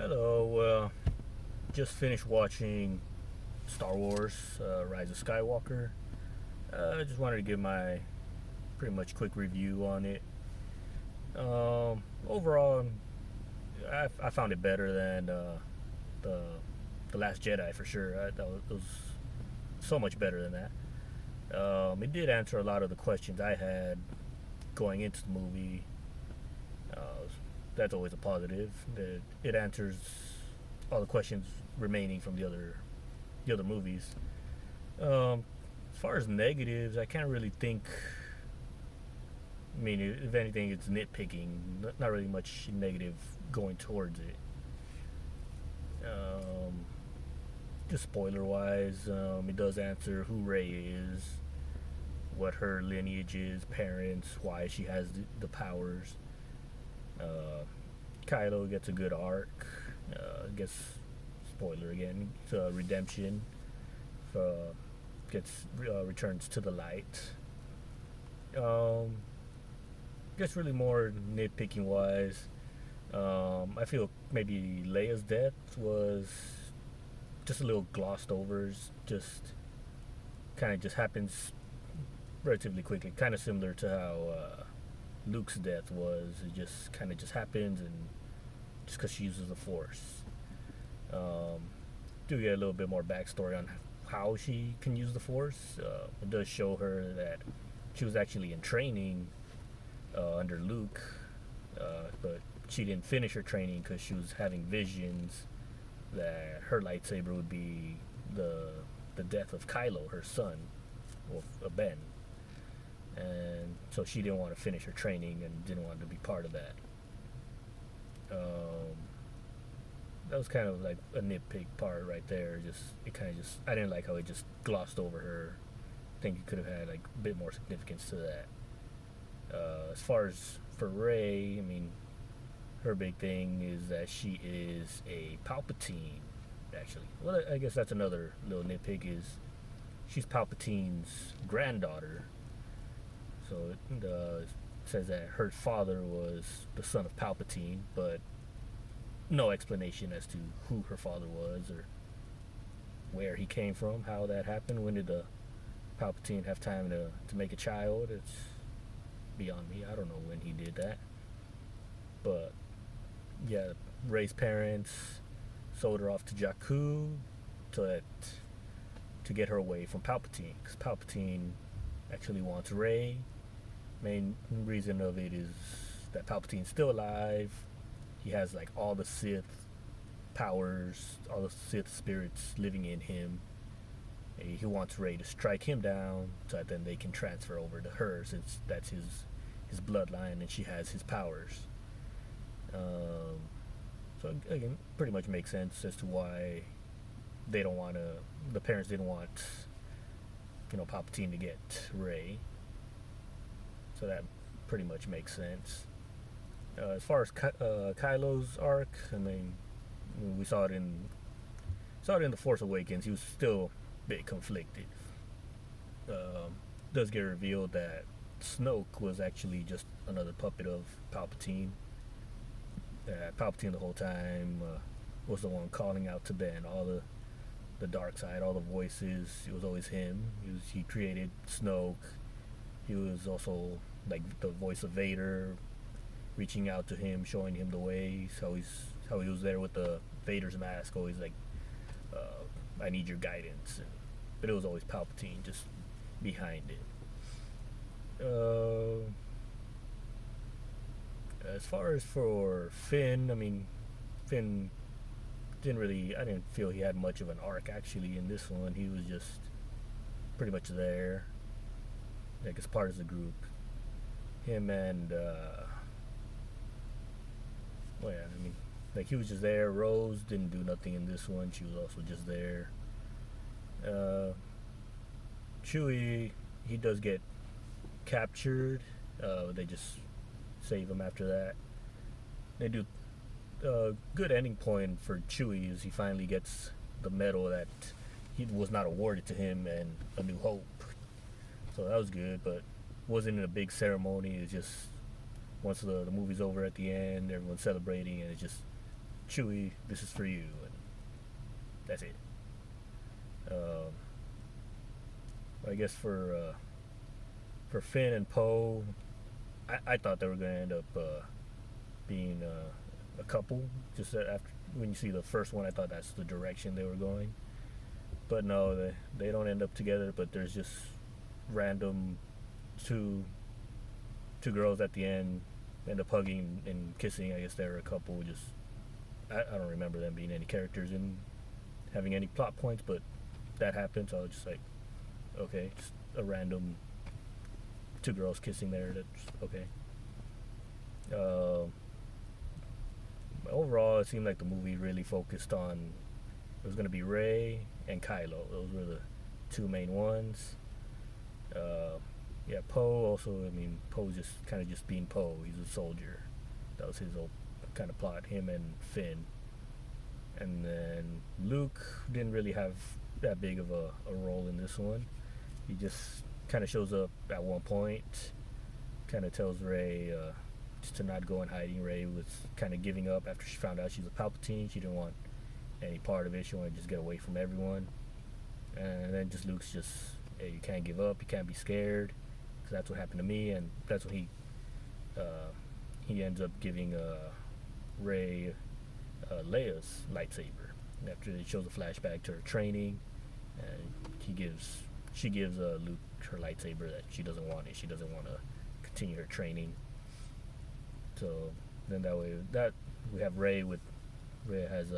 Hello. Just finished watching Star Wars: Rise of Skywalker. I just wanted to give my pretty much quick review on it. Overall, I found it better than the the Last Jedi for sure. It was so much better than that. It did answer a lot of the questions I had going into the movie. Uh, that's always a positive. It answers all the questions remaining from the other movies. As far as negatives, I can't really think. I mean, if anything, it's nitpicking. Not really much negative going towards it. Um, just spoiler wise, it does answer who Rey is, what her lineage is, parents, why she has the powers. Uh, Kylo gets a good arc. I guess spoiler again. It's redemption. Uh, gets returns to the light. Um, guess really more nitpicking wise. I feel maybe Leia's death was just a little glossed over. Just kind of just happens relatively quickly. Kind of similar to how Luke's death was. It just kind of just happens, and just because she uses the Force. Um, do get a little bit more backstory on how she can use the Force. It does show her that she was actually in training under Luke, but she didn't finish her training because she was having visions that her lightsaber would be the death of Kylo, her son, or Ben, and so she didn't want to finish her training and didn't want to be part of that. Um, that was kind of like a nitpick part right there. Just it kind of just I didn't like how it just glossed over her. I think it could have had like a bit more significance to that. As far as for Ray, I mean, her big thing is that she is a Palpatine. Actually, well, I guess that's another little nitpick is she's Palpatine's granddaughter. So it says that her father was the son of Palpatine, but no explanation as to who her father was or where he came from, how that happened. When did the Palpatine have time to make a child? It's beyond me. I don't know when he did that. But yeah, Rey's parents sold her off to Jakku to to get her away from Palpatine, because Palpatine actually wants Rey. Main reason of it is that Palpatine's still alive. He has like all the Sith powers, all the Sith spirits living in him. He wants Rey to strike him down so that then they can transfer over to her, since that's his bloodline and she has his powers. Um, so again, pretty much makes sense as to why they don't want to. The parents didn't want, Palpatine to get Rey. So that pretty much makes sense. As far as Kylo's arc, I mean, we saw it in the Force Awakens. He was still a bit conflicted. Um, does get revealed that Snoke was actually just another puppet of Palpatine. Palpatine the whole time was the one calling out to Ben all the dark side, all the voices. It was always him. He created Snoke. He was also like the voice of Vader, reaching out to him, showing him the way. How he was there with the Vader's mask, always like, I need your guidance. But it was always Palpatine just behind it. As far as for Finn, I mean, Finn I didn't feel he had much of an arc actually in this one. He was just pretty much there, like as part of the group. Him and, well, yeah, I mean, like he was just there. Rose didn't do nothing in this one. She was also just there. Uh, Chewie, he does get captured. They just save him after that. They do a good ending point for Chewie is he finally gets the medal that he was not awarded to him and A New Hope. So that was good, but wasn't in a big ceremony. It's just once the movie's over at the end, everyone's celebrating, and it's just Chewie, this is for you, and that's it. Um, I guess for Finn and Poe, I thought they were going to end up being a couple. Just after when you see the first one, I thought that's the direction they were going. But no, they don't end up together. But there's just random two girls at the end end up hugging and kissing. I guess they're a couple. Just I don't remember them being any characters and having any plot points, but that happened. So I was just like, okay, just a random two girls kissing there. That's okay. Uh, Overall, it seemed like the movie really focused on it was going to be Rey and Kylo. Those were the two main ones. Yeah, Poe also. I mean, Poe just being Poe. He's a soldier. That was his whole kind of plot. Him and Finn, and then Luke didn't really have that big of a role in this one. He just kind of shows up at one point, kind of tells Rey just to not go in hiding. Rey was kind of giving up after she found out she's a Palpatine. She didn't want any part of it. She wanted to just get away from everyone. And then just Luke's just, hey, you can't give up. You can't be scared. Because that's what happened to me. And that's when he ends up giving Rey Leia's lightsaber. After it shows a flashback to her training, and she gives Luke her lightsaber that she doesn't want it. She doesn't want to continue her training. So then that way that we have Rey has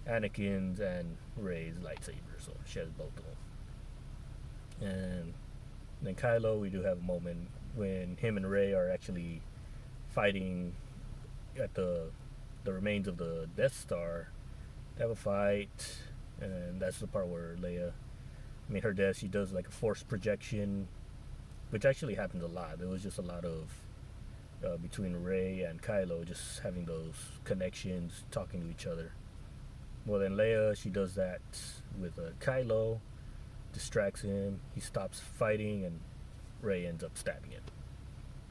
Anakin's and Rey's lightsaber, so she has both of them. And then Kylo, we do have a moment when him and Rey are actually fighting at the remains of the Death Star. They have a fight, and that's the part where Leia, I mean, her death, she does like a force projection, which actually happens a lot. There was just a lot of between Rey and Kylo, just having those connections, talking to each other. Well, then Leia, she does that with Kylo, distracts him. He stops fighting, and Rey ends up stabbing him.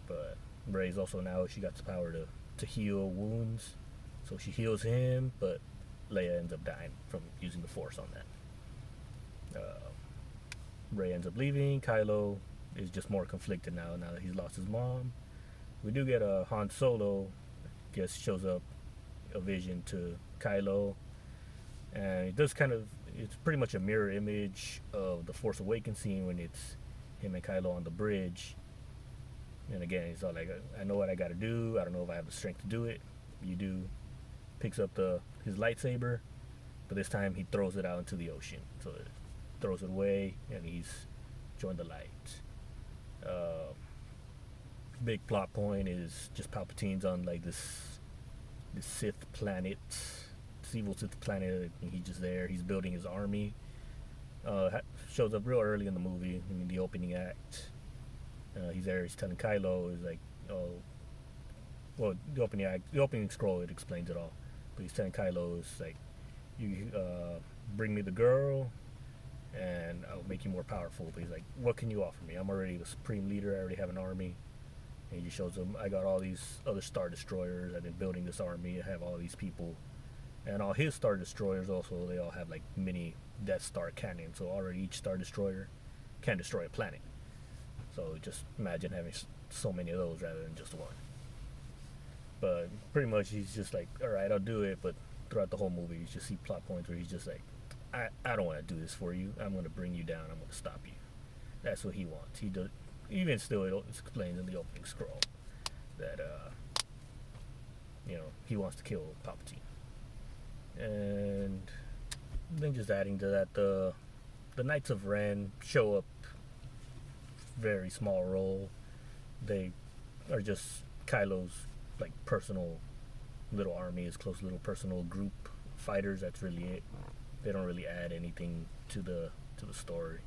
But Rey's also now she got the power to heal wounds, so she heals him. But Leia ends up dying from using the Force on that. Rey ends up leaving. Kylo is just more conflicted now that he's lost his mom. We do get a Han Solo, I guess, shows up a vision to Kylo, and it does it's pretty much a mirror image of the Force Awakens scene when it's him and Kylo on the bridge. And again, he's all like, I know what I gotta do. I don't know if I have the strength to do it. You do. Picks up his lightsaber, but this time he throws it out into the ocean. So it throws it away, and he's joined the light. Big plot point is just Palpatine's on like this Sith planet, this evil Sith planet, and he's just there. He's building his army. Shows up real early in the movie, in the opening act. He's there. He's telling Kylo, he's like, oh, well, the opening scroll, it explains it all. But he's telling Kylo, it's like, you bring me the girl, and I'll make you more powerful. But he's like, what can you offer me? I'm already the supreme leader. I already have an army. And he just shows him, I got all these other Star Destroyers. I've been building this army. I have all these people. And all his Star Destroyers also, they all have like mini Death Star cannons. So already each Star Destroyer can destroy a planet. So just imagine having so many of those rather than just one. But pretty much he's just like, all right, I'll do it. But throughout the whole movie, you just see plot points where he's just like, I don't want to do this for you. I'm going to bring you down. I'm going to stop you. That's what he wants. He does. Even still, it explains in the opening scroll that he wants to kill Palpatine. And then just adding to that, the Knights of Ren show up, very small role. They are just Kylo's like personal little army, his close little personal group fighters. That's really it. They don't really add anything to the story.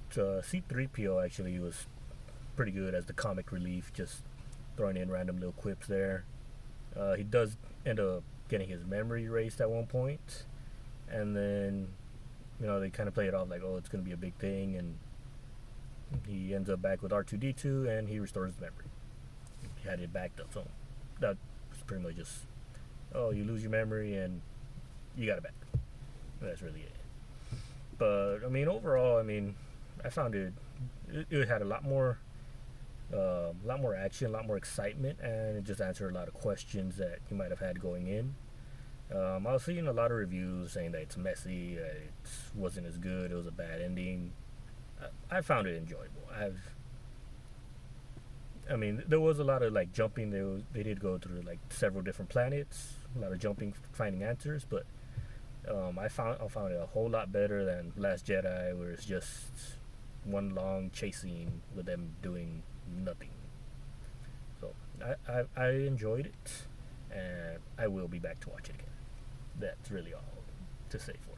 C-3PO actually was pretty good as the comic relief, just throwing in random little quips there. He does end up getting his memory erased at one point, and then they kind of play it off like, oh, it's going to be a big thing, and he ends up back with R2-D2, and he restores his memory. had it backed up. So that was pretty much just, oh, you lose your memory and you got it back. That's really it. But I mean, overall, I mean, I found it had a lot more action, a lot more excitement, and it just answered a lot of questions that you might have had going in. I was seeing a lot of reviews saying that it's messy, that it wasn't as good, it was a bad ending. I found it enjoyable. I mean, there was a lot of like jumping. They did go through like several different planets, a lot of jumping, finding answers. But I found it a whole lot better than Last Jedi, where it's just one long chase scene with them doing nothing. So I enjoyed it, and I will be back to watch it again. That's really all to say for it.